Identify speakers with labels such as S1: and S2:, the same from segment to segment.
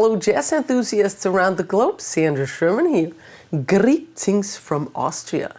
S1: fellow jazz enthusiasts around the globe, Sandra Sherman here. Greetings from Austria.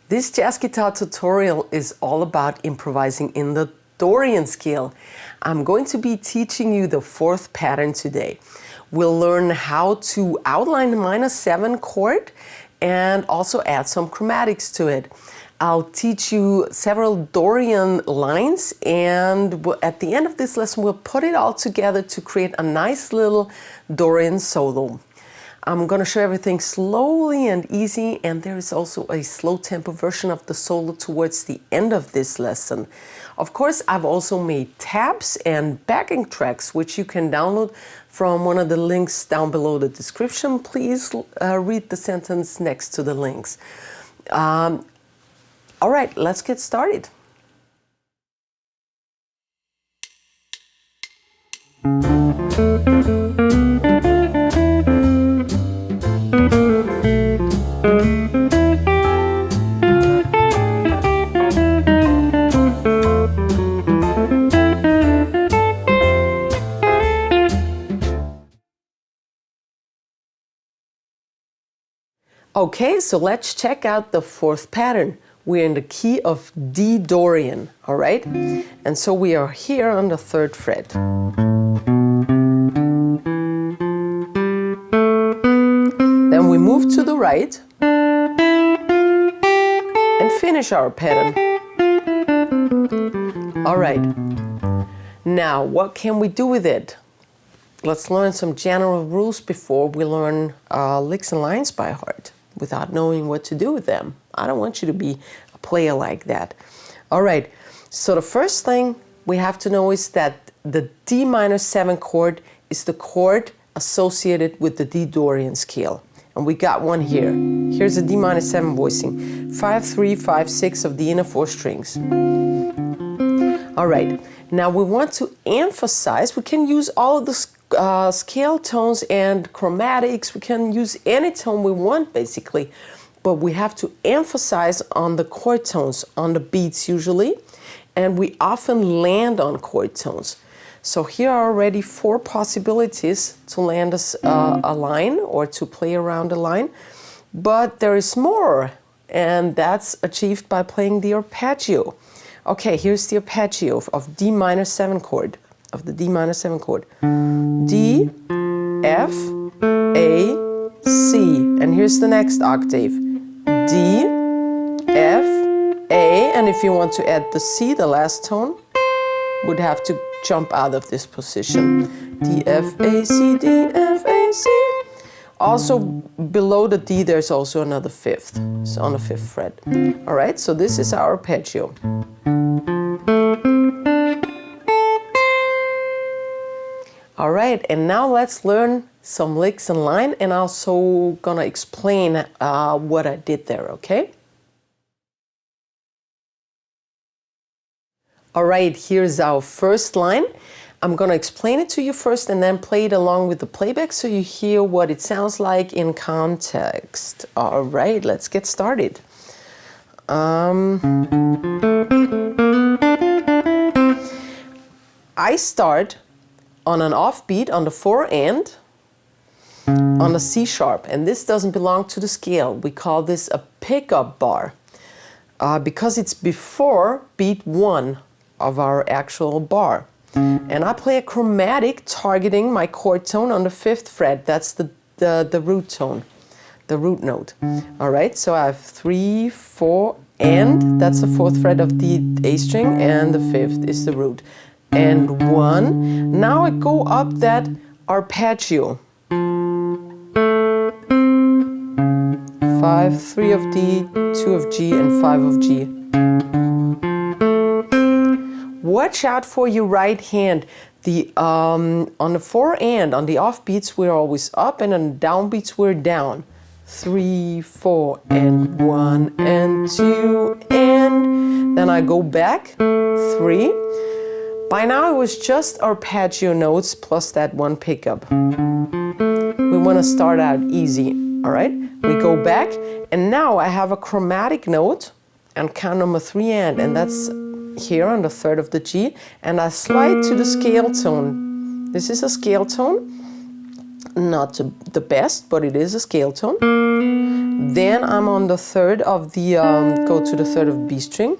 S1: This jazz guitar tutorial is all about improvising in the Dorian scale. I'm going to be teaching you the fourth pattern today. We'll learn how to outline the minor 7 chord and also add some chromatics to it. I'll teach you several Dorian lines, and at the end of this lesson we'll put it all together to create a nice little Dorian solo. I'm going to show everything slowly and easy, and there is also a slow tempo version of the solo towards the end of this lesson. Of course, I've also made tabs and backing tracks which you can download from one of the links down below the description. Please read the sentence next to the links. All right, let's get started. Okay, so let's check out the fourth pattern. We're in the key of D-Dorian, all right? And so we are here on the 3rd fret. Then we move to the right and finish our pattern. All right, now what can we do with it? Let's learn some general rules before we learn licks and lines by heart without knowing what to do with them. I don't want you to be a player like that. All right, so the first thing we have to know is that the D minor 7 chord is the chord associated with the D-Dorian scale. And we got one here. Here's a D minor 7 voicing. 5, 3, 5, 6 of the inner 4 strings. All right, now we want to emphasize, we can use all of the scale tones and chromatics, we can use any tone we want basically, but we have to emphasize on the chord tones, on the beats usually, and we often land on chord tones. So here are already 4 possibilities to land a line or to play around a line, but there is more, and that's achieved by playing the arpeggio. Okay, here's the arpeggio of D minor 7 chord, of the D minor 7 chord. D, F, A, C. And here's the next octave. D, F, A, and if you want to add the C, the last tone, would have to jump out of this position. D, F, A, C, D, F, A, C. Also below the D there's also another 5th, so on the 5th fret. All right, so this is our arpeggio. All right, and now let's learn some licks and line, and also gonna explain what I did there, okay? All right, here's our first line. I'm gonna explain it to you first and then play it along with the playback so you hear what it sounds like in context. All right, let's get started. I start on an offbeat on the 4 and on the C sharp, and this doesn't belong to the scale. We call this a pickup bar because it's before beat 1 of our actual bar. And I play a chromatic targeting my chord tone on the 5th fret. That's the root tone, the root note. All right, so I have 3, 4, and that's the 4th fret of the A string, and the 5th is the root. And 1. Now I go up that arpeggio. 5, 3 of D, 2 of G, and 5 of G. Watch out for your right hand. On the 4 and on the offbeats we're always up, and on the downbeats we're down. 3, 4, and 1, and 2, and then I go back. 3. By now it was just arpeggio notes plus that 1 pickup. We want to start out easy, all right? We go back, and now I have a chromatic note and count number 3 and that's here on the 3rd of the G, and I slide to the scale tone. This is a scale tone. Not the best, but it is a scale tone. Then I'm on the third of the, go to the third of B string.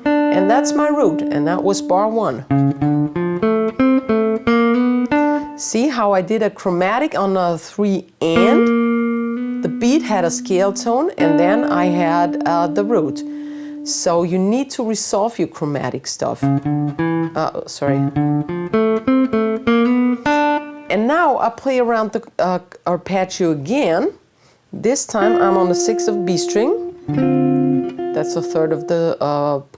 S1: And that's my root, and that was bar 1. See how I did a chromatic on a 3 and? The beat had a scale tone, and then I had the root. So you need to resolve your chromatic stuff. Sorry. And now I play around the arpeggio again. This time I'm on the 6th of B string. That's a third of the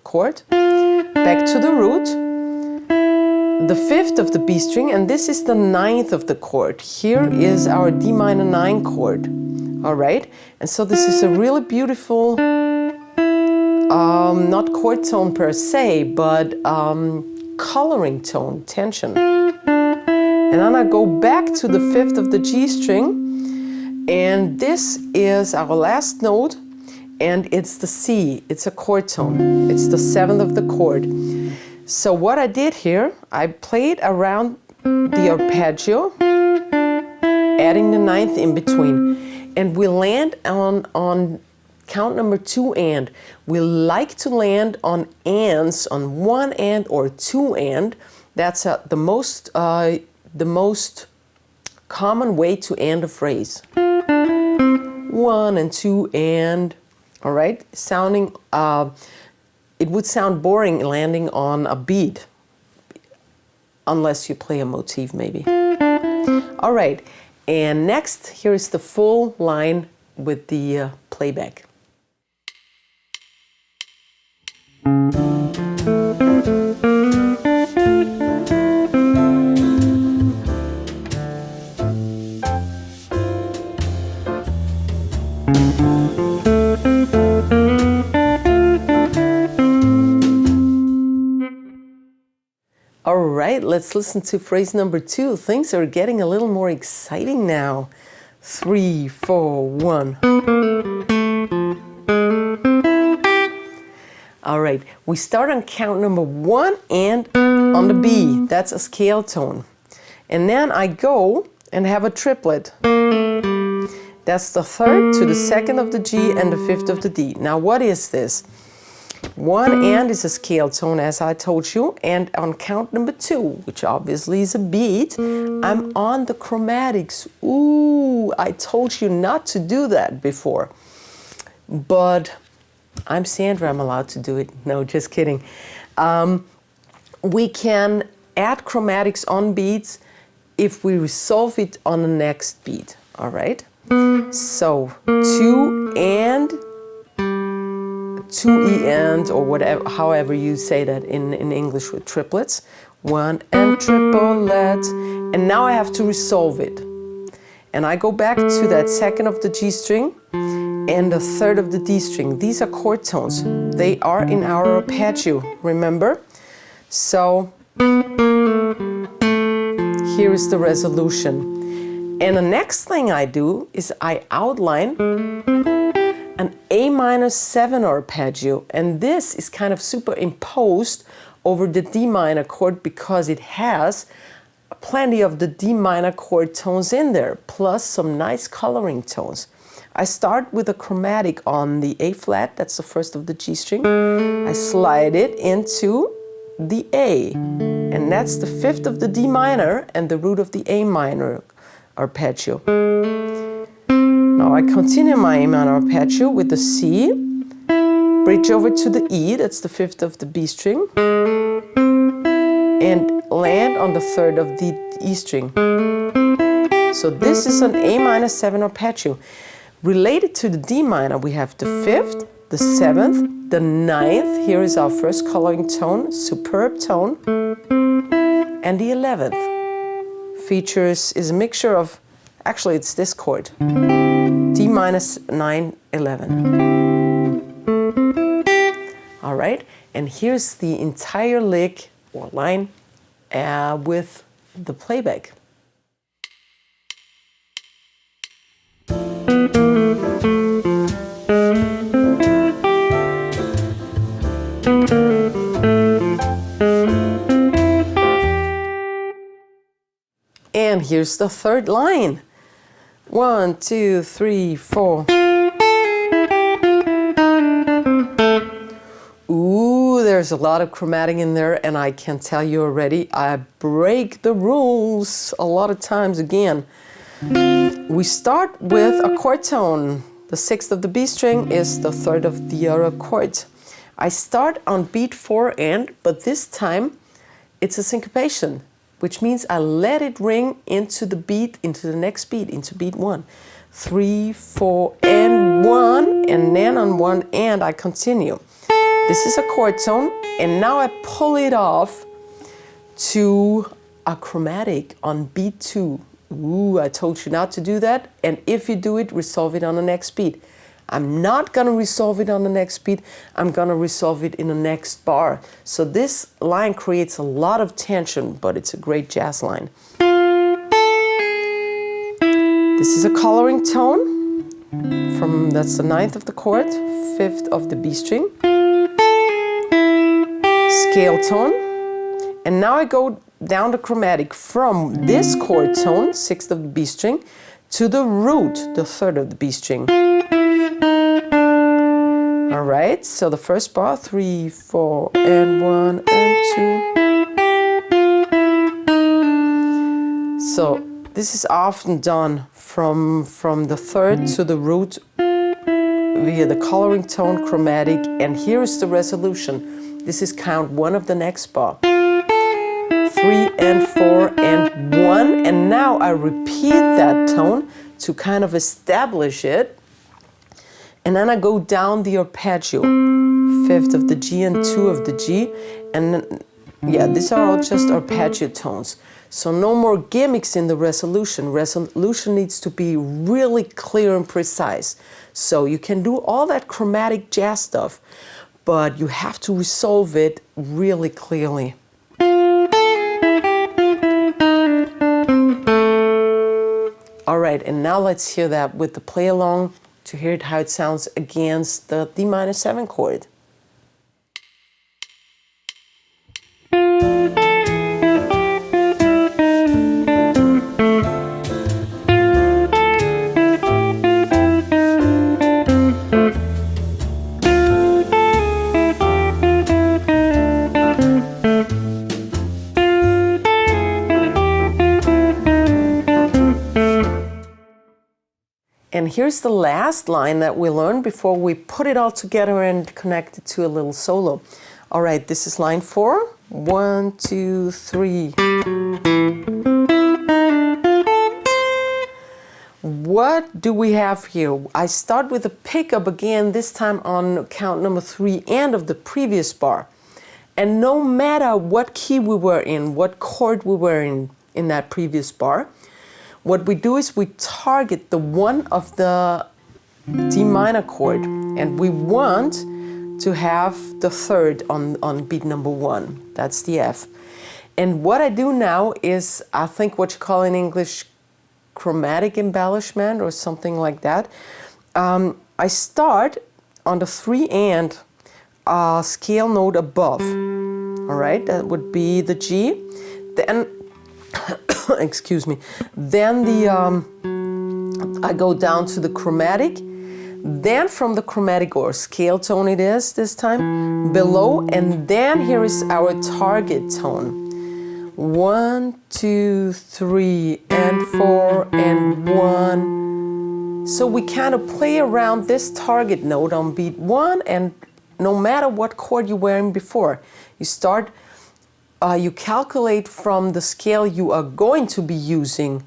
S1: chord. Back to the root. The 5th of the B string, and this is the 9th of the chord. Here is our D minor 9 chord. All right, and so this is a really beautiful, not chord tone per se, but coloring tone, tension. And then I go back to the 5th of the G string, and this is our last note, and it's the C. It's a chord tone. It's the 7th of the chord. So what I did here, I played around the arpeggio, adding the 9th in between, and we land on count number 2 and. We like to land on ands, on 1 and or 2 and. That's the most common way to end a phrase. 1 and 2 and. All right, sounding. It would sound boring landing on a beat, unless you play a motif maybe. All right, and next, here is the full line with the playback. All right, let's listen to phrase number 2. Things are getting a little more exciting now. 3, 4, 1. All right, we start on count number 1 and on the B. That's a scale tone. And then I go and have a triplet. That's the 3rd to the 2nd of the G and the 5th of the D. Now what is this? 1 and is a scale tone, as I told you, and on count number 2, which obviously is a beat, I'm on the chromatics. Ooh, I told you not to do that before. But I'm Sandra, I'm allowed to do it. No, just kidding. We can add chromatics on beats if we resolve it on the next beat, all right? So, 2 and 2 E and, or whatever, however you say that in English with triplets. 1 and triplet. And now I have to resolve it. And I go back to that 2nd of the G string and the 3rd of the D string. These are chord tones. They are in our arpeggio, remember? So here is the resolution. And the next thing I do is I outline an A-7 arpeggio, and this is kind of superimposed over the D minor chord because it has plenty of the D minor chord tones in there, plus some nice coloring tones. I start with a chromatic on the A flat, that's the 1st of the G string. I slide it into the A, and that's the 5th of the D minor and the root of the A minor arpeggio. Now I continue my A minor arpeggio with the C, bridge over to the E, that's the 5th of the B string, and land on the 3rd of the E string. So this is an A-7 arpeggio. Related to the D minor, we have the 5th, the 7th, the 9th, here is our first coloring tone, superb tone, and the 11th. Features is a mixture of, actually it's this chord, D-9, 11. All right, and here's the entire lick or line with the playback. And here's the third line. 1, 2, 3, 4. Ooh, there's a lot of chromatic in there, and I can tell you already, I break the rules a lot of times again. We start with a chord tone. The 6th of the B string is the 3rd of the other chord. I start on beat 4 and, but this time it's a syncopation, which means I let it ring into the beat, into the next beat, into beat 1. 3, 4, and 1, and then on 1 and I continue. This is a chord tone, and now I pull it off to a chromatic on beat 2. Ooh, I told you not to do that, and if you do it, resolve it on the next beat. I'm not gonna resolve it on the next beat, I'm gonna resolve it in the next bar. So this line creates a lot of tension, but it's a great jazz line. This is a coloring tone, that's the 9th of the chord, 5th of the B string. Scale tone, and now I go down the chromatic from this chord tone, 6th of the B string, to the root, the 3rd of the B string. All right, so the first bar, 3, 4, and 1, and 2. So this is often done from the 3rd to the root via the coloring tone, chromatic, and here is the resolution. This is count 1 of the next bar. 3 and 4 and 1, and now I repeat that tone to kind of establish it, and then I go down the arpeggio, 5th of the G and 2 of the G, and yeah, these are all just arpeggio tones. So no more gimmicks in the resolution. Resolution needs to be really clear and precise. So you can do all that chromatic jazz stuff, but you have to resolve it really clearly. All right, and now let's hear that with the play along to hear it how it sounds against the D minor 7 chord. And here's the last line that we learned before we put it all together and connect it to a little solo. All right, this is line 4. 1, 2, 3. What do we have here? I start with a pickup again, this time on count number 3 and of the previous bar. And no matter what key we were in, what chord we were in that previous bar, what we do is we target the 1 of the D minor chord, and we want to have the 3rd on beat number 1. That's the F. And what I do now is, I think what you call in English chromatic embellishment or something like that. I start on the 3 and scale note above. All right, that would be the G. Then excuse me. Then I go down to the chromatic. Then from the chromatic, or scale tone it is this time, below, and then here is our target tone. 1, 2, 3, and 4, and 1. So we kind of play around this target note on beat 1, and no matter what chord you were in before, you start. You calculate from the scale you are going to be using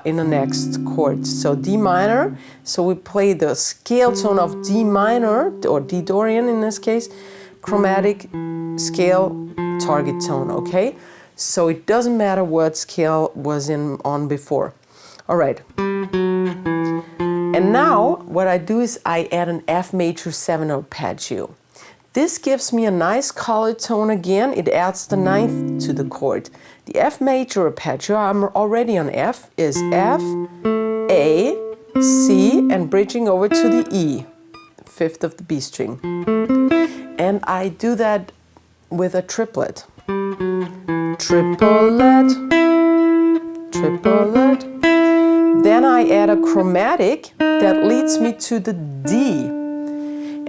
S1: in the next chord. So D minor, so we play the scale tone of D minor, or D-Dorian in this case, chromatic, scale, target tone, okay? So it doesn't matter what scale was on before. All right. And now what I do is I add an F major 7 arpeggio. This gives me a nice color tone again. It adds the 9th to the chord. The F major arpeggio, I'm already on F, is F, A, C, and bridging over to the E, 5th of the B string. And I do that with a triplet. Triplet, triplet. Then I add a chromatic that leads me to the D.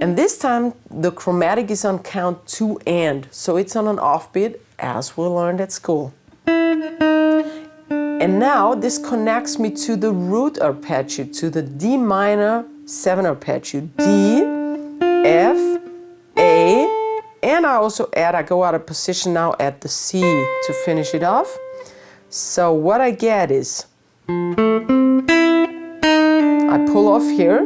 S1: And this time the chromatic is on count 2 and, so it's on an offbeat as we learned at school. And now this connects me to the root arpeggio, to the D minor 7 arpeggio, D, F, A, and I also I go out of position now at the C to finish it off. So what I get is, I pull off here,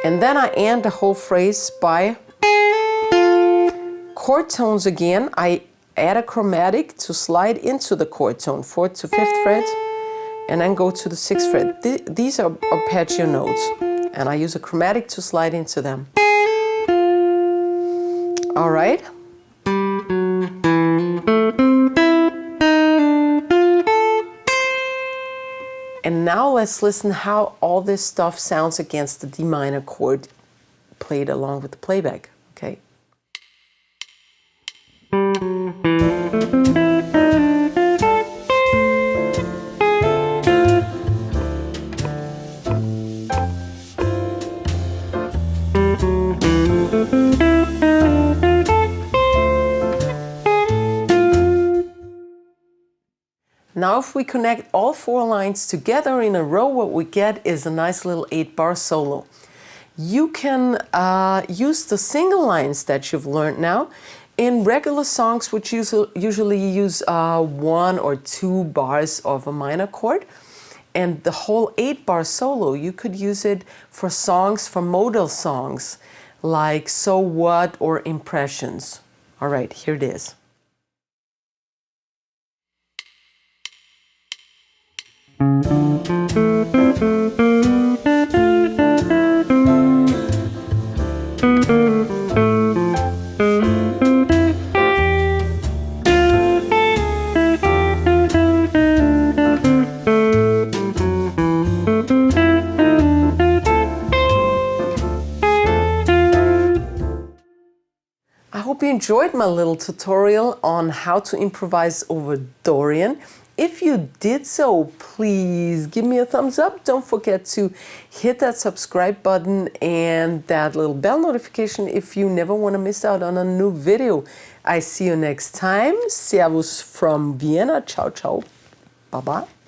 S1: and then I end the whole phrase by chord tones again. I add a chromatic to slide into the chord tone, 4th to 5th fret, and then go to the 6th fret. These are arpeggio notes, and I use a chromatic to slide into them. All right. And now let's listen how all this stuff sounds against the D minor chord played along with the playback, okay? Now if we connect all 4 lines together in a row, what we get is a nice little 8-bar solo. You can use the single lines that you've learned now in regular songs, which usually use 1 or 2 bars of a minor chord. And the whole 8-bar solo, you could use it for songs, for modal songs, like So What or Impressions. All right, here it is. I hope you enjoyed my little tutorial on how to improvise over Dorian. If you did so, please give me a thumbs up. Don't forget to hit that subscribe button and that little bell notification if you never want to miss out on a new video. I see you next time. Servus from Vienna. Ciao, ciao. Bye-bye.